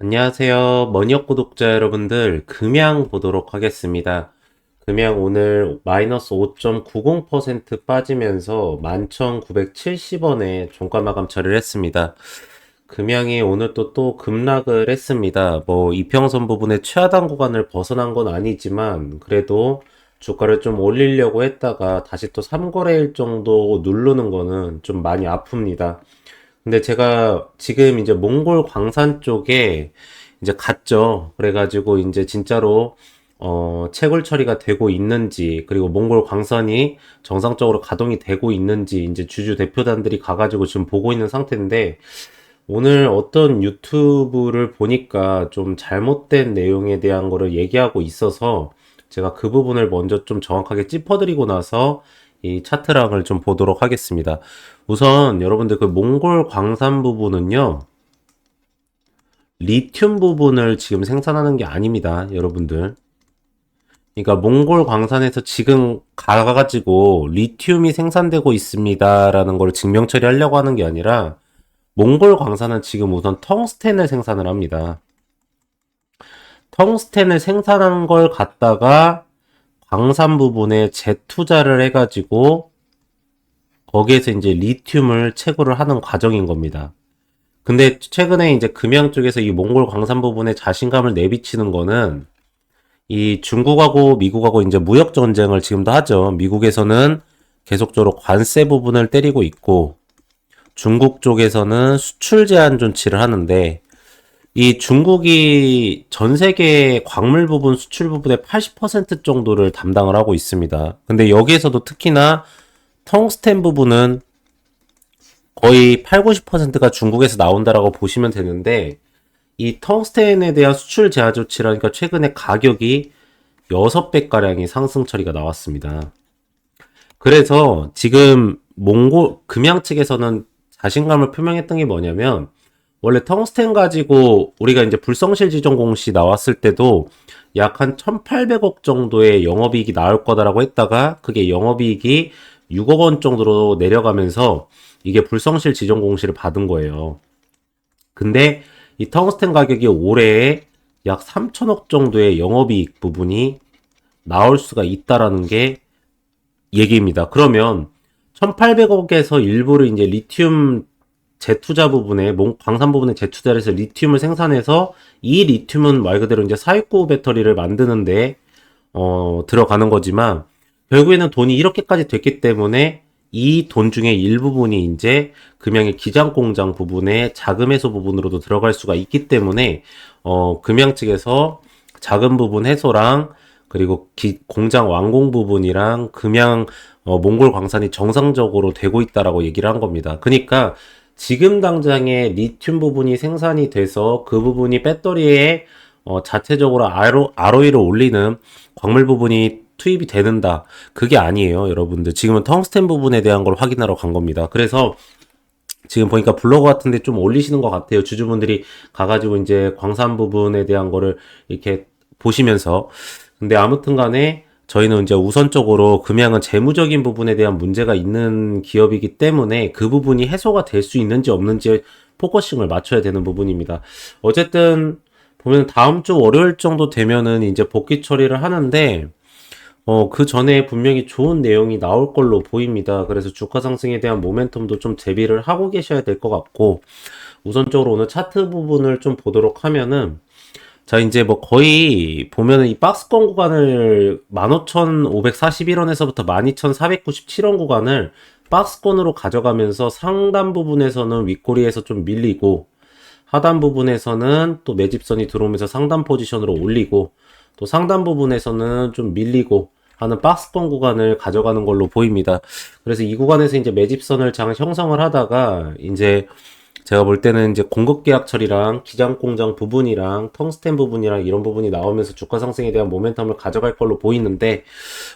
안녕하세요. 머니업 구독자 여러분들, 금양 보도록 하겠습니다. 금양 오늘 마이너스 5.90% 빠지면서 11,970원에 종가 마감 처리를 했습니다. 금양이 오늘 또 급락을 했습니다. 뭐 이평선 부분의 최하단 구간을 벗어난 건 아니지만 그래도 주가를 좀 올리려고 했다가 다시 또 3거래일 정도 누르는 거는 좀 많이 아픕니다. 근데 제가 지금 이제 몽골 광산 쪽에 이제 갔죠. 그래가지고 이제 진짜로 채굴 처리가 되고 있는지, 그리고 몽골 광산이 정상적으로 가동이 되고 있는지 이제 주주 대표단들이 가가지고 지금 보고 있는 상태인데, 오늘 어떤 유튜브를 보니까 좀 잘못된 내용에 대한 거를 얘기하고 있어서 제가 그 부분을 먼저 좀 정확하게 짚어드리고 나서 이 차트랑을 좀 보도록 하겠습니다. 우선 여러분들 그 몽골 광산 부분은요, 리튬 부분을 지금 생산하는 게 아닙니다, 여러분들. 그러니까 몽골 광산에서 지금 가가지고 리튬이 생산되고 있습니다라는 걸 증명 처리하려고 하는 게 아니라 몽골 광산은 지금 우선 텅스텐을 생산을 합니다. 텅스텐을 생산한 걸 갖다가 광산 부분에 재투자를 해가지고 거기에서 이제 리튬을 채굴을 하는 과정인 겁니다. 근데 최근에 이제 금양 쪽에서 이 몽골 광산 부분에 자신감을 내비치는 거는 이 중국하고 미국하고 이제 무역 전쟁을 지금도 하죠. 미국에서는 계속적으로 관세 부분을 때리고 있고 중국 쪽에서는 수출 제한 조치를 하는데 이 중국이 전 세계 광물 부분 수출 부분의 80% 정도를 담당을 하고 있습니다. 근데 여기에서도 특히나 텅스텐 부분은 거의 8, 90%가 중국에서 나온다라고 보시면 되는데 이 텅스텐에 대한 수출 제한 조치라니까 최근에 가격이 6배가량이 상승 처리가 나왔습니다. 그래서 지금 몽골 금양 측에서는 자신감을 표명했던 게 뭐냐면 원래 텅스텐 가지고 우리가 이제 불성실 지정 공시 나왔을 때도 약 한 1,800억 정도의 영업이익이 나올 거다라고 했다가 그게 영업이익이 6억 원 정도로 내려가면서 이게 불성실 지정 공시를 받은 거예요. 근데 이 텅스텐 가격이 올해에 약 3천억 정도의 영업이익 부분이 나올 수가 있다라는 게 얘기입니다. 그러면 1,800억에서 일부를 이제 리튬 재투자 부분에 광산 부분에 재투자를 해서 리튬을 생산해서 이 리튬은 말 그대로 이제 사육구 배터리를 만드는데 들어가는 거지만 결국에는 돈이 이렇게까지 됐기 때문에 이 돈 중에 일부분이 이제 금양의 기장 공장 부분에 자금 해소 부분으로도 들어갈 수가 있기 때문에 금양 측에서 자금 부분 해소랑 그리고 공장 완공 부분이랑 금양 몽골 광산이 정상적으로 되고 있다라고 얘기를 한 겁니다. 그러니까 지금 당장에 리튬 부분이 생산이 돼서 그 부분이 배터리에 자체적으로 ROE를 올리는 광물 부분이 투입이 되는다. 그게 아니에요, 여러분들. 지금은 텅스텐 부분에 대한 걸 확인하러 간 겁니다. 그래서 지금 보니까 블로그 같은데 좀 올리시는 것 같아요. 주주분들이 가가지고 이제 광산 부분에 대한 거를 이렇게 보시면서. 근데 아무튼 간에 저희는 이제 우선적으로 금양은 재무적인 부분에 대한 문제가 있는 기업이기 때문에 그 부분이 해소가 될 수 있는지 없는지 포커싱을 맞춰야 되는 부분입니다. 어쨌든 보면 다음 주 월요일 정도 되면은 이제 복귀 처리를 하는데 그 전에 분명히 좋은 내용이 나올 걸로 보입니다. 그래서 주가 상승에 대한 모멘텀도 좀 대비를 하고 계셔야 될 것 같고, 우선적으로 오늘 차트 부분을 좀 보도록 하면은, 자, 이제 뭐 거의 보면은 이 박스권 구간을 15,541원에서부터 12,497원 구간을 박스권으로 가져가면서 상단 부분에서는 윗꼬리에서 좀 밀리고, 하단 부분에서는 또 매집선이 들어오면서 상단 포지션으로 올리고, 또 상단 부분에서는 좀 밀리고 하는 박스권 구간을 가져가는 걸로 보입니다. 그래서 이 구간에서 이제 매집선을 형성을 하다가 이제 제가 볼 때는 이제 공급 계약 처리랑 기장 공장 부분이랑 텅스텐 부분이랑 이런 부분이 나오면서 주가 상승에 대한 모멘텀을 가져갈 걸로 보이는데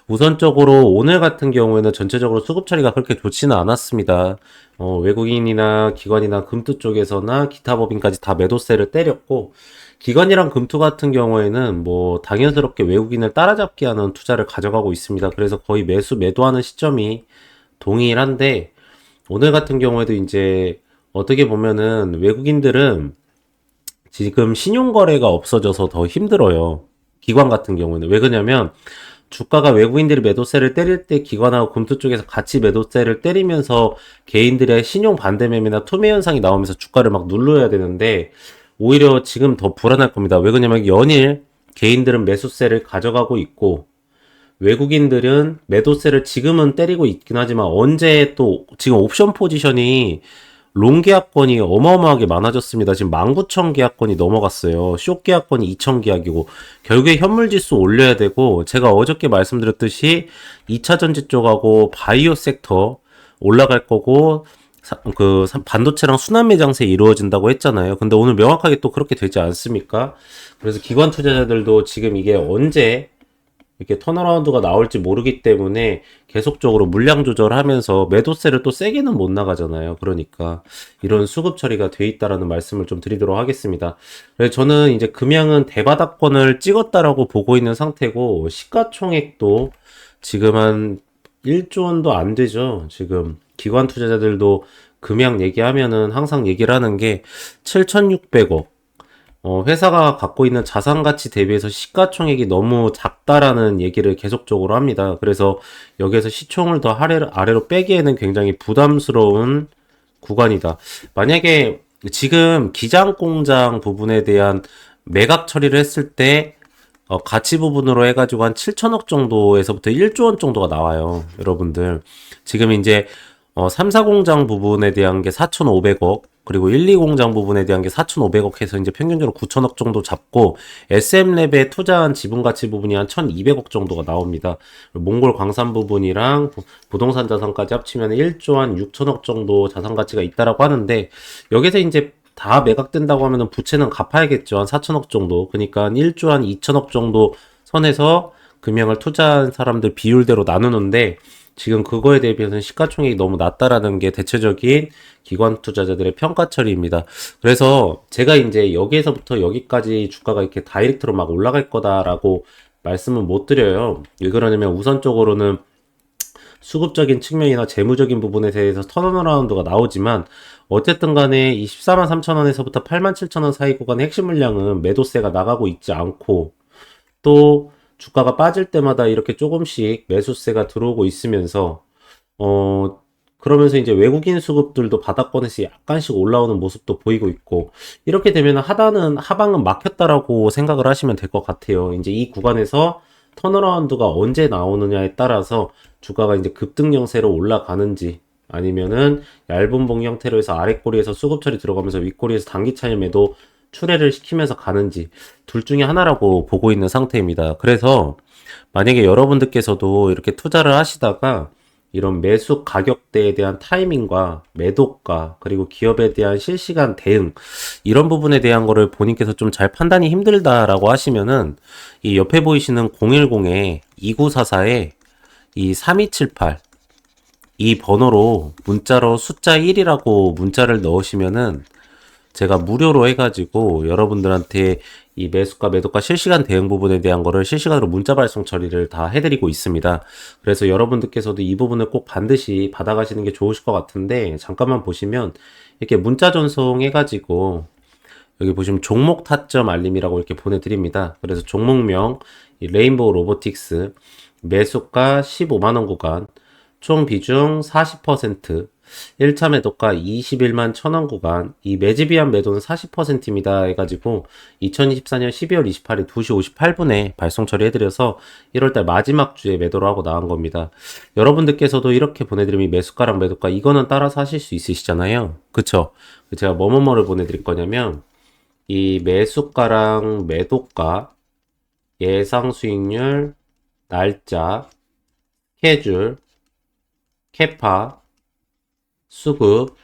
우선적으로 오늘 같은 경우에는 전체적으로 수급 처리가 그렇게 좋지는 않았습니다. 외국인이나 기관이나 금투 쪽에서나 기타 법인까지 다 매도세를 때렸고 기관이랑 금투 같은 경우에는 뭐 당연스럽게 외국인을 따라잡기 하는 투자를 가져가고 있습니다. 그래서 거의 매도하는 시점이 동일한데 오늘 같은 경우에도 이제 어떻게 보면은 외국인들은 지금 신용거래가 없어져서 더 힘들어요. 기관 같은 경우는. 왜 그러냐면 주가가 외국인들이 매도세를 때릴 때 기관하고 금투 쪽에서 같이 매도세를 때리면서 개인들의 신용 반대 매매나 투매 현상이 나오면서 주가를 막 눌러야 되는데 오히려 지금 더 불안할 겁니다. 왜 그러냐면 연일 개인들은 매수세를 가져가고 있고 외국인들은 매도세를 지금은 때리고 있긴 하지만 언제 또 지금 옵션 포지션이 롱 계약권이 어마어마하게 많아졌습니다. 지금 19,000 계약권이 넘어갔어요. 숏 계약권이 2,000 계약이고 결국에 현물 지수 올려야 되고 제가 어저께 말씀드렸듯이 2차 전지 쪽하고 바이오 섹터 올라갈 거고 반도체랑 순환 매장세 이루어진다고 했잖아요. 근데 오늘 명확하게 또 그렇게 되지 않습니까? 그래서 기관 투자자들도 지금 이게 언제 이렇게 턴어라운드가 나올지 모르기 때문에 계속적으로 물량 조절하면서 매도세를 또 세게는 못 나가잖아요. 그러니까 이런 수급 처리가 돼 있다라는 말씀을 좀 드리도록 하겠습니다. 그래서 저는 이제 금양은 대바닥권을 찍었다라고 보고 있는 상태고 시가총액도 지금 한 1조 원도 안 되죠. 지금 기관 투자자들도 금양 얘기하면은 항상 얘기를 하는 게 7,600억 회사가 갖고 있는 자산 가치 대비해서 시가총액이 너무 작다라는 얘기를 계속적으로 합니다. 그래서 여기에서 시총을 더 아래로 빼기에는 굉장히 부담스러운 구간이다. 만약에 지금 기장 공장 부분에 대한 매각 처리를 했을 때 가치 부분으로 해가지고 한 7천억 정도에서부터 1조 원 정도가 나와요. 여러분들. 지금 이제 3, 4 공장 부분에 대한 게 4,500억, 그리고 1, 2 공장 부분에 대한 게 4,500억 해서 이제 평균적으로 9천억 정도 잡고, SM랩에 투자한 지분 가치 부분이 한 1,200억 정도가 나옵니다. 몽골 광산 부분이랑 부동산 자산까지 합치면 1조 한 6천억 정도 자산 가치가 있다라고 하는데, 여기서 이제 다 매각된다고 하면은 부채는 갚아야겠죠. 한 4천억 정도. 그러니까 1조 한 2천억 정도 선에서 금융을 투자한 사람들 비율대로 나누는데, 지금 그거에 대비해서는 시가총액이 너무 낮다라는 게 대체적인 기관 투자자들의 평가 처리입니다. 그래서 제가 이제 여기에서부터 여기까지 주가가 이렇게 다이렉트로 막 올라갈 거다라고 말씀은 못 드려요. 왜 그러냐면 우선적으로는 수급적인 측면이나 재무적인 부분에 대해서 턴어라운드가 나오지만 어쨌든 간에 이 14만 3천 원에서부터 8만 7천 원 사이 구간의 핵심 물량은 매도세가 나가고 있지 않고 또 주가가 빠질 때마다 이렇게 조금씩 매수세가 들어오고 있으면서 그러면서 이제 외국인 수급들도 바닥권에서 약간씩 올라오는 모습도 보이고 있고 이렇게 되면 하방은 막혔다라고 생각을 하시면 될 것 같아요. 이제 이 구간에서 턴어라운드가 언제 나오느냐에 따라서 주가가 이제 급등 형태로 올라가는지 아니면은 얇은 봉 형태로 해서 아랫꼬리에서 수급 처리 들어가면서 윗꼬리에서 단기 차익 매도 출회를 시키면서 가는지 둘 중에 하나라고 보고 있는 상태입니다. 그래서 만약에 여러분들께서도 이렇게 투자를 하시다가 이런 매수 가격대에 대한 타이밍과 매도가 그리고 기업에 대한 실시간 대응 이런 부분에 대한 거를 본인께서 좀 잘 판단이 힘들다라고 하시면은 이 옆에 보이시는 010에 2944에 이 3278 이 번호로 문자로 숫자 1이라고 문자를 넣으시면은 제가 무료로 해가지고 여러분들한테 이 매수가 매도가 실시간 대응 부분에 대한 거를 실시간으로 문자 발송 처리를 다 해드리고 있습니다. 그래서 여러분들께서도 이 부분을 꼭 반드시 받아가시는 게 좋으실 것 같은데 잠깐만 보시면 이렇게 문자 전송 해가지고 여기 보시면 종목 타점 알림이라고 이렇게 보내드립니다. 그래서 종목명 이 레인보우 로보틱스 매수가 15만원 구간 총 비중 40% 1차 매도가 21만 1천원 구간 이 매집위한 매도는 40%입니다 해가지고 2024년 12월 28일 2시 58분에 발송 처리해드려서 1월달 마지막 주에 매도를 하고 나간 겁니다. 여러분들께서도 이렇게 보내드리면 매수가랑 매도가 이거는 따라서 하실 수 있으시잖아요. 그쵸? 제가 뭐뭐뭐를 보내드릴 거냐면 이 매수가랑 매도가 예상 수익률 날짜 스케줄 캐파 수급,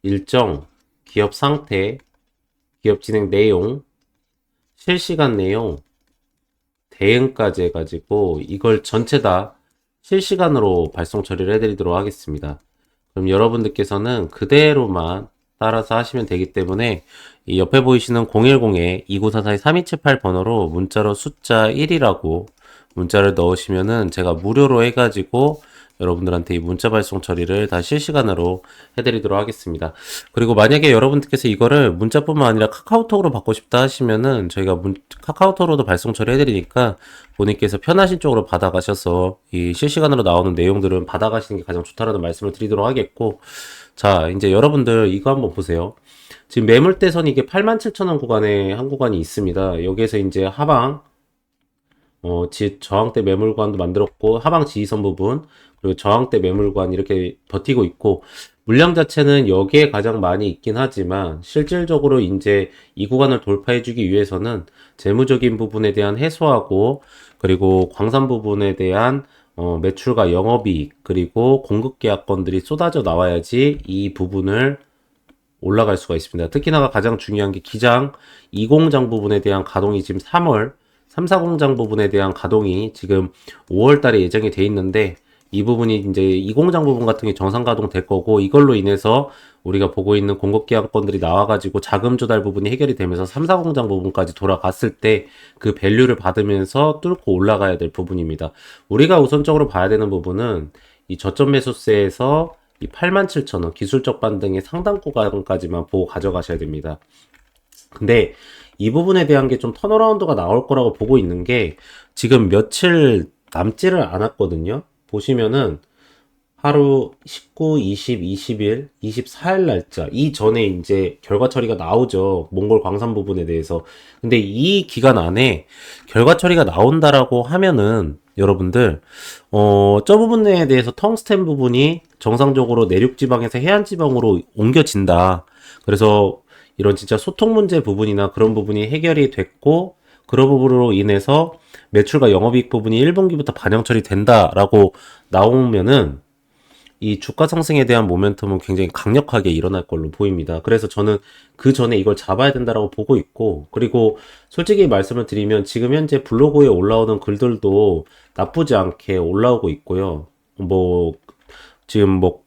일정, 기업 상태, 기업 진행 내용, 실시간 내용, 대응까지 해가지고 이걸 전체 다 실시간으로 발송 처리를 해드리도록 하겠습니다. 그럼 여러분들께서는 그대로만 따라서 하시면 되기 때문에 이 옆에 보이시는 010에 2944-3278 번호로 문자로 숫자 1이라고 문자를 넣으시면은 제가 무료로 해가지고 여러분들한테 이 문자 발송 처리를 다 실시간으로 해드리도록 하겠습니다. 그리고 만약에 여러분들께서 이거를 문자뿐만 아니라 카카오톡으로 받고 싶다 하시면은 저희가 카카오톡으로도 발송 처리해드리니까 본인께서 편하신 쪽으로 받아가셔서 이 실시간으로 나오는 내용들은 받아가시는 게 가장 좋다라는 말씀을 드리도록 하겠고, 자, 이제 여러분들 이거 한번 보세요. 지금 매물대선 이게 87,000원 구간에 한 구간이 있습니다. 여기에서 이제 하방, 저항대 매물관도 만들었고, 하방 지지선 부분, 그리고 저항대 매물관 이렇게 버티고 있고, 물량 자체는 여기에 가장 많이 있긴 하지만, 실질적으로 이제 이 구간을 돌파해주기 위해서는 재무적인 부분에 대한 해소하고, 그리고 광산 부분에 대한 매출과 영업이익, 그리고 공급계약건들이 쏟아져 나와야지 이 부분을 올라갈 수가 있습니다. 특히나 가장 중요한 게 기장 2공장 부분에 대한 가동이 지금 3월, 3, 4공장 부분에 대한 가동이 지금 5월 달에 예정이 돼 있는데, 이 부분이 이제 2공장 부분 같은 게 정상 가동 될 거고, 이걸로 인해서 우리가 보고 있는 공급 계약건들이 나와가지고 자금 조달 부분이 해결이 되면서 3, 4공장 부분까지 돌아갔을 때 그 밸류를 받으면서 뚫고 올라가야 될 부분입니다. 우리가 우선적으로 봐야 되는 부분은 이 저점 매수세에서 이 87,000원 기술적 반등의 상당 구간까지만 보고 가져가셔야 됩니다. 근데 이 부분에 대한 게 좀 턴어라운드가 나올 거라고 보고 있는 게 지금 며칠 남지를 않았거든요. 보시면은 하루 19, 20, 21, 24일 날짜 이전에 이제 결과 처리가 나오죠. 몽골 광산 부분에 대해서. 근데 이 기간 안에 결과 처리가 나온다라고 하면은 여러분들 저 부분에 대해서 텅스텐 부분이 정상적으로 내륙 지방에서 해안 지방으로 옮겨진다. 그래서 이런 진짜 소통 문제 부분이나 그런 부분이 해결이 됐고, 그런 부분으로 인해서 매출과 영업이익 부분이 1분기부터 반영 처리된다라고 나오면은 이 주가 상승에 대한 모멘텀은 굉장히 강력하게 일어날 걸로 보입니다. 그래서 저는 그 전에 이걸 잡아야 된다라고 보고 있고, 그리고 솔직히 말씀을 드리면 지금 현재 블로그에 올라오는 글들도 나쁘지 않게 올라오고 있고요. 뭐 지금 뭐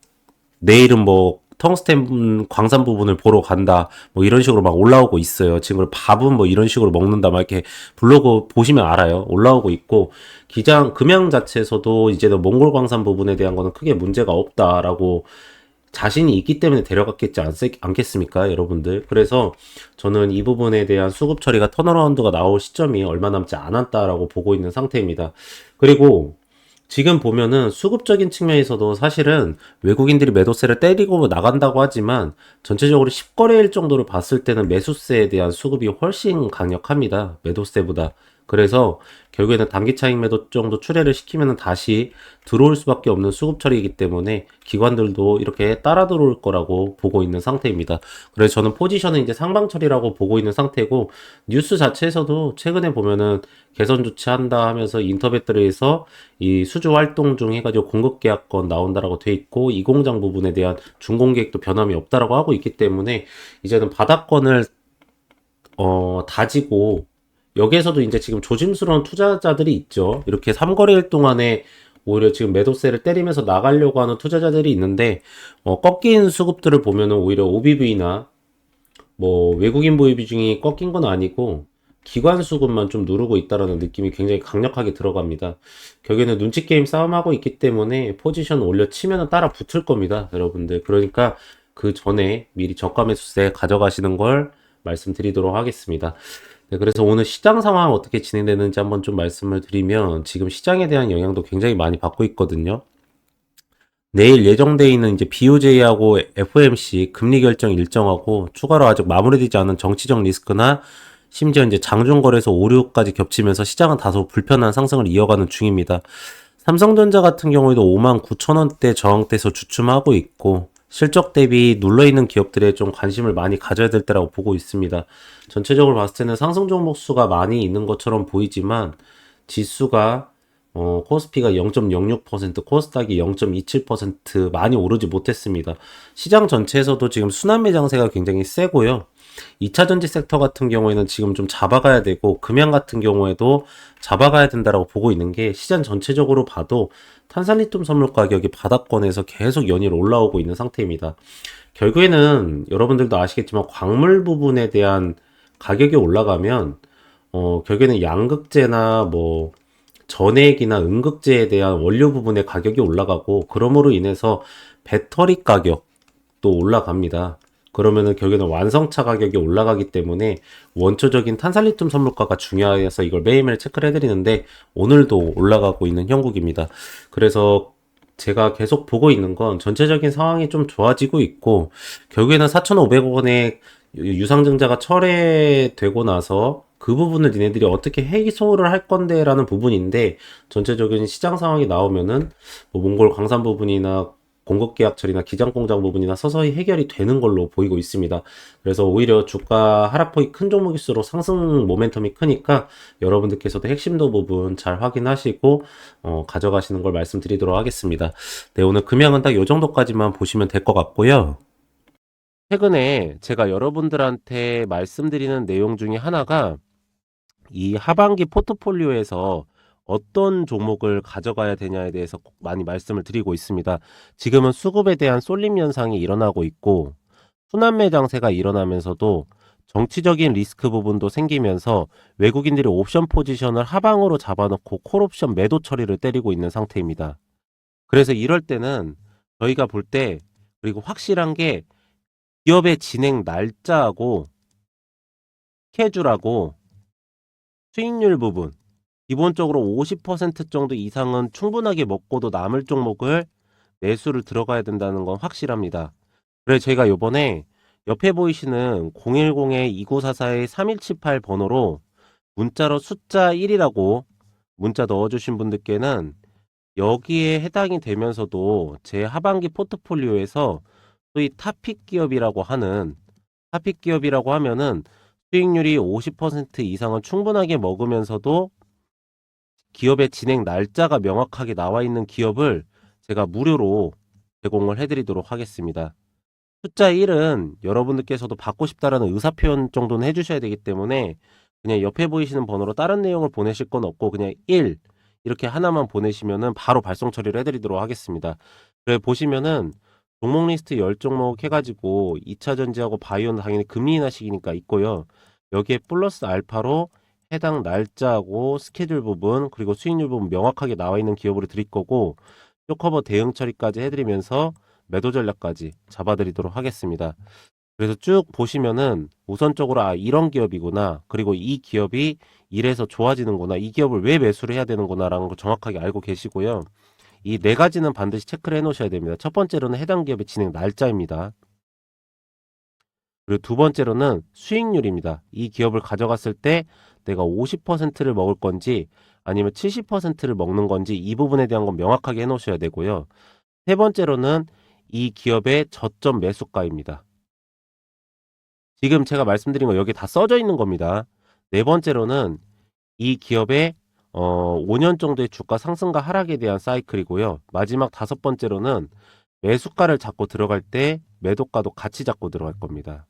내일은 뭐 텅스텐 광산 부분을 보러 간다 뭐 이런 식으로 막 올라오고 있어요. 지금 밥은 뭐 이런 식으로 먹는다 막 이렇게 블로그 보시면 알아요. 올라오고 있고, 기장 금양 자체에서도 이제는 몽골 광산 부분에 대한 거는 크게 문제가 없다라고 자신이 있기 때문에 데려갔겠지 않겠습니까, 여러분들? 그래서 저는 이 부분에 대한 수급 처리가 턴어라운드가 나올 시점이 얼마 남지 않았다라고 보고 있는 상태입니다. 그리고 지금 보면은 수급적인 측면에서도 사실은 외국인들이 매도세를 때리고 나간다고 하지만 전체적으로 10거래일 정도를 봤을 때는 매수세에 대한 수급이 훨씬 강력합니다. 매도세보다. 그래서 결국에는 단기 차익 매도 정도 출회를 시키면 다시 들어올 수밖에 없는 수급 처리이기 때문에 기관들도 이렇게 따라 들어올 거라고 보고 있는 상태입니다. 그래서 저는 포지션은 이제 상방 처리라고 보고 있는 상태고, 뉴스 자체에서도 최근에 보면은 개선 조치한다 하면서 인터뷰들에서 이 수주 활동 중 해가지고 공급 계약권 나온다라고 돼 있고, 이 공장 부분에 대한 준공 계획도 변함이 없다라고 하고 있기 때문에 이제는 바닥권을 다지고, 여기에서도 이제 지금 조심스러운 투자자들이 있죠. 이렇게 3거래일 동안에 오히려 지금 매도세를 때리면서 나가려고 하는 투자자들이 있는데, 꺾인 수급들을 보면은 오히려 OBV나 뭐 외국인 보유 비중이 꺾인 건 아니고 기관 수급만 좀 누르고 있다라는 느낌이 굉장히 강력하게 들어갑니다. 결국에는 눈치 게임 싸움하고 있기 때문에 포지션 올려 치면은 따라 붙을 겁니다, 여러분들. 그러니까 그 전에 미리 저가 매수세 가져가시는 걸 말씀드리도록 하겠습니다. 네, 그래서 오늘 시장 상황 어떻게 진행되는지 한번 좀 말씀을 드리면, 지금 시장에 대한 영향도 굉장히 많이 받고 있거든요. 내일 예정돼 있는 이제 BOJ하고 FOMC 금리 결정 일정하고 추가로 아직 마무리되지 않은 정치적 리스크나 심지어 이제 장중거래소 오류까지 겹치면서 시장은 다소 불편한 상승을 이어가는 중입니다. 삼성전자 같은 경우에도 59,000원대 저항대에서 주춤하고 있고, 실적 대비 눌러있는 기업들에 좀 관심을 많이 가져야 될 때라고 보고 있습니다. 전체적으로 봤을 때는 상승 종목 수가 많이 있는 것처럼 보이지만 지수가 코스피가 0.06%, 코스닥이 0.27% 많이 오르지 못했습니다. 시장 전체에서도 지금 순환 매장세가 굉장히 세고요. 2차 전지 섹터 같은 경우에는 지금 좀 잡아가야 되고, 금양 같은 경우에도 잡아가야 된다라고 보고 있는 게, 시장 전체적으로 봐도 탄산리튬 선물 가격이 바닥권에서 계속 연이어 올라오고 있는 상태입니다. 결국에는 여러분들도 아시겠지만 광물 부분에 대한 가격이 올라가면 결국에는 양극재나 뭐 전액이나 음극재에 대한 원료 부분의 가격이 올라가고, 그러므로 인해서 배터리 가격도 올라갑니다. 그러면은 결국에는 완성차 가격이 올라가기 때문에 원초적인 탄산리튬 선물가가 중요해서 이걸 매일매일 체크를 해드리는데, 오늘도 올라가고 있는 형국입니다. 그래서 제가 계속 보고 있는 건 전체적인 상황이 좀 좋아지고 있고, 결국에는 4,500억 원의 유상증자가 철회되고 나서 그 부분을 니네들이 어떻게 해소를 할 건데 라는 부분인데, 전체적인 시장 상황이 나오면은 뭐 몽골 광산 부분이나 공급계약 처리나 기장공장 부분이나 서서히 해결이 되는 걸로 보이고 있습니다. 그래서 오히려 주가 하락폭이 큰 종목일수록 상승 모멘텀이 크니까 여러분들께서도 핵심도 부분 잘 확인하시고 가져가시는 걸 말씀드리도록 하겠습니다. 네, 오늘 금양은 딱 요 정도까지만 보시면 될 것 같고요. 최근에 제가 여러분들한테 말씀드리는 내용 중에 하나가 이 하반기 포트폴리오에서 어떤 종목을 가져가야 되냐에 대해서 꼭 많이 말씀을 드리고 있습니다. 지금은 수급에 대한 쏠림 현상이 일어나고 있고, 순환매 장세가 일어나면서도 정치적인 리스크 부분도 생기면서 외국인들이 옵션 포지션을 하방으로 잡아놓고 콜옵션 매도 처리를 때리고 있는 상태입니다. 그래서 이럴 때는 저희가 볼 때, 그리고 확실한 게 기업의 진행 날짜하고 스케줄하고 수익률 부분, 기본적으로 50% 정도 이상은 충분하게 먹고도 남을 종목을 매수를 들어가야 된다는 건 확실합니다. 그래서 제가 요번에 옆에 보이시는 010-2944-3178 번호로 문자로 숫자 1이라고 문자 넣어주신 분들께는 여기에 해당이 되면서도 제 하반기 포트폴리오에서 소위 탑픽 기업이라고 하면은 수익률이 50% 이상은 충분하게 먹으면서도 기업의 진행 날짜가 명확하게 나와 있는 기업을 제가 무료로 제공을 해드리도록 하겠습니다. 숫자 1은 여러분들께서도 받고 싶다라는 의사표현 정도는 해주셔야 되기 때문에 그냥 옆에 보이시는 번호로 다른 내용을 보내실 건 없고 그냥 1 이렇게 하나만 보내시면은 바로 발송 처리를 해드리도록 하겠습니다. 그래 보시면은 종목 리스트 10종목 해가지고 2차전지하고 바이오는 당연히 금리 인하 시기니까 있고요. 여기에 플러스 알파로 해당 날짜하고 스케줄 부분 그리고 수익률 부분 명확하게 나와 있는 기업으로 드릴 거고, 쇼커버 대응 처리까지 해드리면서 매도 전략까지 잡아드리도록 하겠습니다. 그래서 쭉 보시면은 우선적으로 이런 기업이구나, 그리고 이 기업이 이래서 좋아지는구나, 이 기업을 왜 매수를 해야 되는구나 라는 걸 정확하게 알고 계시고요. 이 네 가지는 반드시 체크를 해 놓으셔야 됩니다. 첫 번째로는 해당 기업의 진행 날짜입니다. 그리고 두 번째로는 수익률입니다. 이 기업을 가져갔을 때 내가 50%를 먹을 건지 아니면 70%를 먹는 건지 이 부분에 대한 건 명확하게 해 놓으셔야 되고요. 세 번째로는 이 기업의 저점 매수가입니다. 지금 제가 말씀드린 거 여기 다 써져 있는 겁니다. 네 번째로는 이 기업의 5년 정도의 주가 상승과 하락에 대한 사이클이고요. 마지막 다섯 번째로는 매수가를 잡고 들어갈 때 매도가도 같이 잡고 들어갈 겁니다.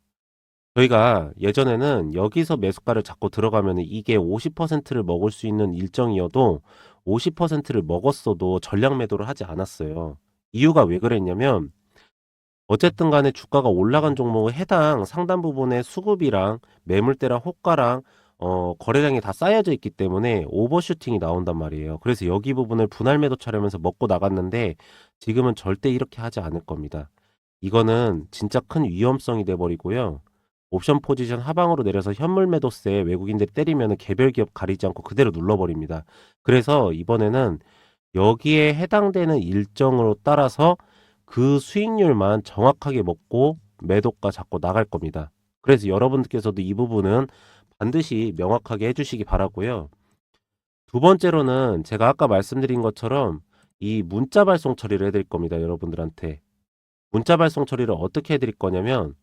저희가 예전에는 여기서 매수가를 잡고 들어가면 이게 50%를 먹을 수 있는 일정이어도 50%를 먹었어도 전량 매도를 하지 않았어요. 이유가 왜 그랬냐면 어쨌든 간에 주가가 올라간 종목의 해당 상단 부분의 수급이랑 매물대랑 호가랑 거래량이 다 쌓여져 있기 때문에 오버슈팅이 나온단 말이에요. 그래서 여기 부분을 분할 매도 차려면서 먹고 나갔는데 지금은 절대 이렇게 하지 않을 겁니다. 이거는 진짜 큰 위험성이 돼버리고요. 옵션 포지션 하방으로 내려서 현물 매도세 외국인들이 때리면 개별 기업 가리지 않고 그대로 눌러버립니다. 그래서 이번에는 여기에 해당되는 일정으로 따라서 그 수익률만 정확하게 먹고 매도가 잡고 나갈 겁니다. 그래서 여러분들께서도 이 부분은 반드시 명확하게 해주시기 바라고요. 두 번째로는 제가 아까 말씀드린 것처럼 이 문자 발송 처리를 해드릴 겁니다. 여러분들한테. 문자 발송 처리를 어떻게 해드릴 거냐면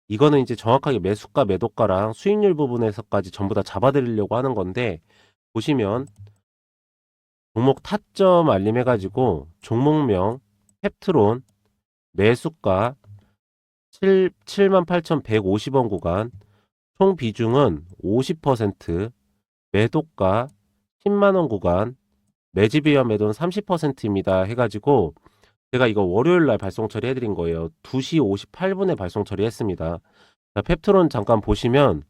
이거는 이제 정확하게 매수가 매도가랑 수익률 부분에서까지 전부 다 잡아드리려고 하는 건데, 보시면 종목 타점 알림해가지고 종목명 펩트론 매수가 78,150원 구간, 총 비중은 50%, 매도가 10만원 구간, 매집이와 매도는 30%입니다 해가지고 제가 이거 월요일날 발송 처리해드린 거예요. 2시 58분에 발송 처리했습니다. 자, 펩트론 잠깐 보시면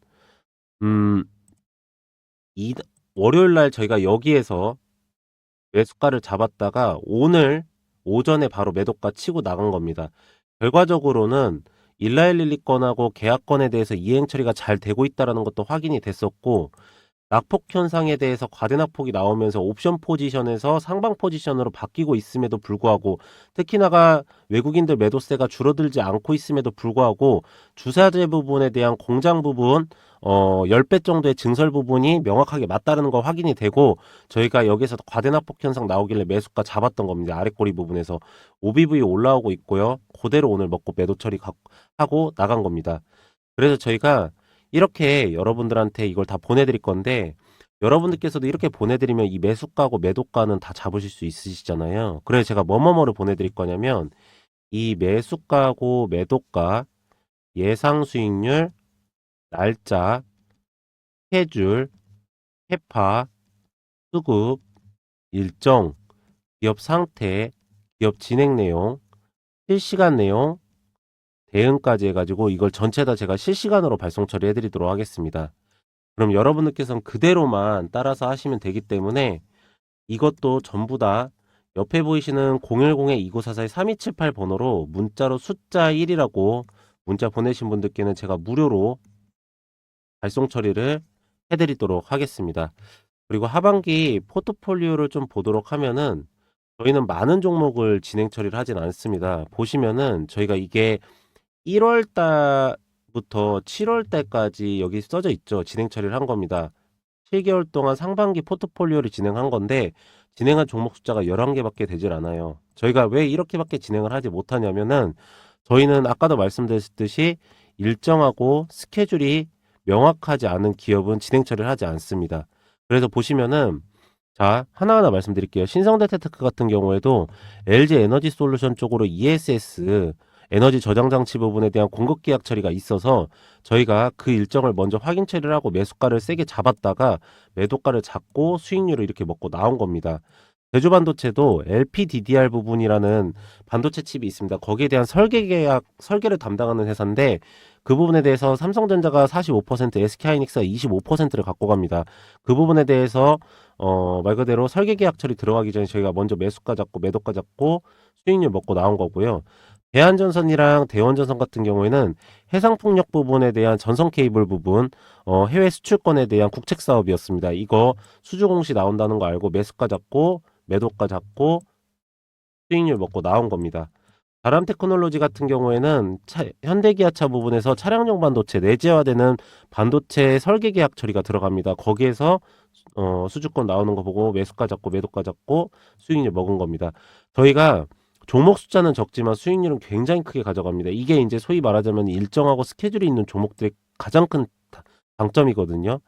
이 월요일날 저희가 여기에서 매수가를 잡았다가 오늘 오전에 바로 매도가 치고 나간 겁니다. 결과적으로는 일라일릴리 건하고 계약건에 대해서 이행 처리가 잘 되고 있다는 것도 확인이 됐었고, 낙폭 현상에 대해서 과대낙폭이 나오면서 옵션 포지션에서 상방 포지션으로 바뀌고 있음에도 불구하고, 특히나가 외국인들 매도세가 줄어들지 않고 있음에도 불구하고 주사재 부분에 대한 공장 부분 10배 정도의 증설 부분이 명확하게 맞다는 거 확인이 되고, 저희가 여기서 과대낙폭 현상 나오길래 매수가 잡았던 겁니다. 아랫꼬리 부분에서 OBV 올라오고 있고요. 그대로 오늘 먹고 매도 처리 하고 나간 겁니다. 그래서 저희가 이렇게 여러분들한테 이걸 다 보내드릴 건데, 여러분들께서도 이렇게 보내드리면 이 매수가고 매도가는 다 잡으실 수 있으시잖아요. 그래서 제가 뭐뭐뭐를 보내드릴 거냐면, 이 매수가고 매도가, 예상 수익률, 날짜, 스케줄, 캐파, 수급, 일정, 기업 상태, 기업 진행 내용, 실시간 내용, 대응까지 해가지고 이걸 전체 다 제가 실시간으로 발송 처리해 드리도록 하겠습니다. 그럼 여러분들께서는 그대로만 따라서 하시면 되기 때문에, 이것도 전부 다 옆에 보이시는 010-2944-3278 번호로 문자로 숫자 1이라고 문자 보내신 분들께는 제가 무료로 발송 처리를 해드리도록 하겠습니다. 그리고 하반기 포트폴리오를 좀 보도록 하면은, 저희는 많은 종목을 진행 처리를 하진 않습니다. 보시면은 저희가 이게 1월 달부터 7월 달까지 여기 써져 있죠. 진행 처리를 한 겁니다. 7개월 동안 상반기 포트폴리오를 진행한 건데, 진행한 종목 숫자가 11개밖에 되질 않아요. 저희가 왜 이렇게밖에 진행을 하지 못하냐면은, 저희는 아까도 말씀드렸듯이 일정하고 스케줄이 명확하지 않은 기업은 진행 처리를 하지 않습니다. 그래서 보시면은, 자, 하나하나 말씀드릴게요. 신성대테크 같은 경우에도 LG 에너지 솔루션 쪽으로 ESS 에너지 저장 장치 부분에 대한 공급 계약 처리가 있어서 저희가 그 일정을 먼저 확인 처리를 하고 매수가를 세게 잡았다가 매도가를 잡고 수익률을 이렇게 먹고 나온 겁니다. 제주반도체도 LPDDR 부분이라는 반도체 칩이 있습니다. 거기에 대한 설계를 담당하는 회사인데, 그 부분에 대해서 삼성전자가 45%, SK하이닉스가 25%를 갖고 갑니다. 그 부분에 대해서 말 그대로 설계 계약 처리 들어가기 전에 저희가 먼저 매수가 잡고 매도가 잡고 수익률 먹고 나온 거고요. 대한전선이랑 대원전선 같은 경우에는 해상풍력 부분에 대한 전선 케이블 부분, 해외 수출권에 대한 국책 사업이었습니다. 이거 수주 공시 나온다는 거 알고 매수가 잡고 매도가 잡고 수익률 먹고 나온 겁니다. 바람테크놀로지 같은 경우에는 현대기아차 부분에서 차량용 반도체 내재화되는 반도체 설계 계약 처리가 들어갑니다. 거기에서 수주권 나오는 거 보고 매수가 잡고 매도가 잡고 수익률 먹은 겁니다. 저희가 종목 숫자는 적지만 수익률은 굉장히 크게 가져갑니다. 이게 이제 소위 말하자면 일정하고 스케줄이 있는 종목들의 가장 큰 장점이거든요.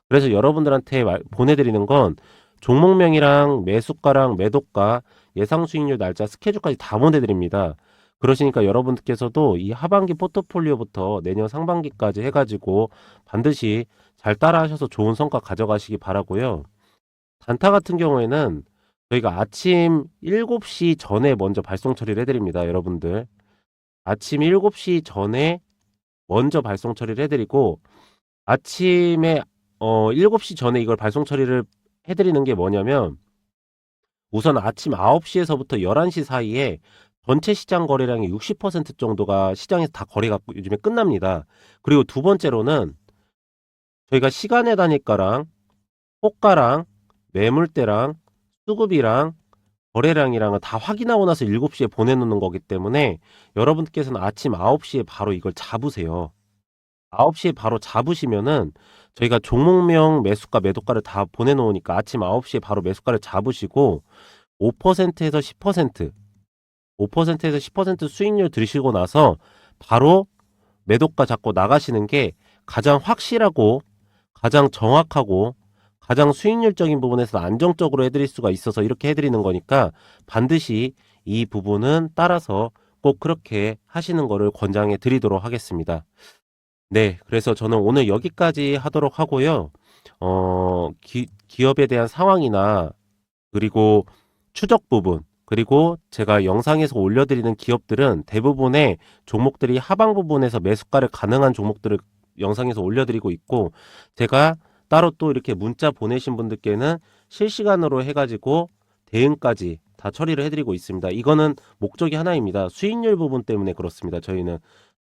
그래서 여러분들한테 보내드리는 건 종목명이랑 매수가랑 매도가, 예상 수익률 날짜, 스케줄까지 다 보내드립니다. 그러시니까 여러분들께서도 이 하반기 포트폴리오부터 내년 상반기까지 해가지고 반드시 잘 따라 하셔서 좋은 성과 가져가시기 바라고요. 단타 같은 경우에는 저희가 아침 7시 전에 먼저 발송 처리를 해드립니다. 여러분들 아침 7시 전에 먼저 발송 처리를 해드리고, 아침에 7시 전에 이걸 발송 처리를 해드리는 게 뭐냐면, 우선 아침 9시에서부터 11시 사이에 전체 시장 거래량의 60% 정도가 시장에서 다 거래가 요즘에 끝납니다. 그리고 두 번째로는 저희가 시간의 단위가랑 호가랑 매물대랑 수급이랑 거래량이랑은 다 확인하고 나서 7시에 보내놓는 거기 때문에 여러분께서는 아침 9시에 바로 이걸 잡으세요. 9시에 바로 잡으시면은 저희가 종목명 매수가 매도가를 다 보내놓으니까 아침 9시에 바로 매수가를 잡으시고 5%에서 10% 5%에서 10% 수익률 들으시고 나서 바로 매도가 잡고 나가시는 게 가장 확실하고 가장 정확하고 가장 수익률적인 부분에서 안정적으로 해드릴 수가 있어서 이렇게 해드리는 거니까, 반드시 이 부분은 따라서 꼭 그렇게 하시는 거를 권장해 드리도록 하겠습니다. 네, 그래서 저는 오늘 여기까지 하도록 하고요. 기업에 대한 상황이나 그리고 추적 부분, 그리고 제가 영상에서 올려드리는 기업들은 대부분의 종목들이 하방 부분에서 매수가를 가능한 종목들을 영상에서 올려드리고 있고, 제가 따로 또 이렇게 문자 보내신 분들께는 실시간으로 해가지고 대응까지 다 처리를 해드리고 있습니다. 이거는 목적이 하나입니다. 수익률 부분 때문에 그렇습니다. 저희는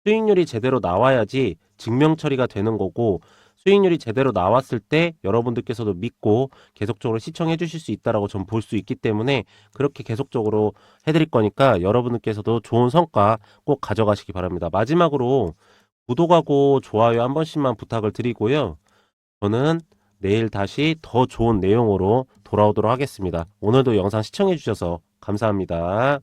수익률이 제대로 나와야지 증명 처리가 되는 거고, 수익률이 제대로 나왔을 때 여러분들께서도 믿고 계속적으로 시청해 주실 수 있다라고 전 볼 수 있기 때문에 그렇게 계속적으로 해드릴 거니까 여러분들께서도 좋은 성과 꼭 가져가시기 바랍니다. 마지막으로 구독하고 좋아요 한 번씩만 부탁을 드리고요. 저는 내일 다시 더 좋은 내용으로 돌아오도록 하겠습니다. 오늘도 영상 시청해 주셔서 감사합니다.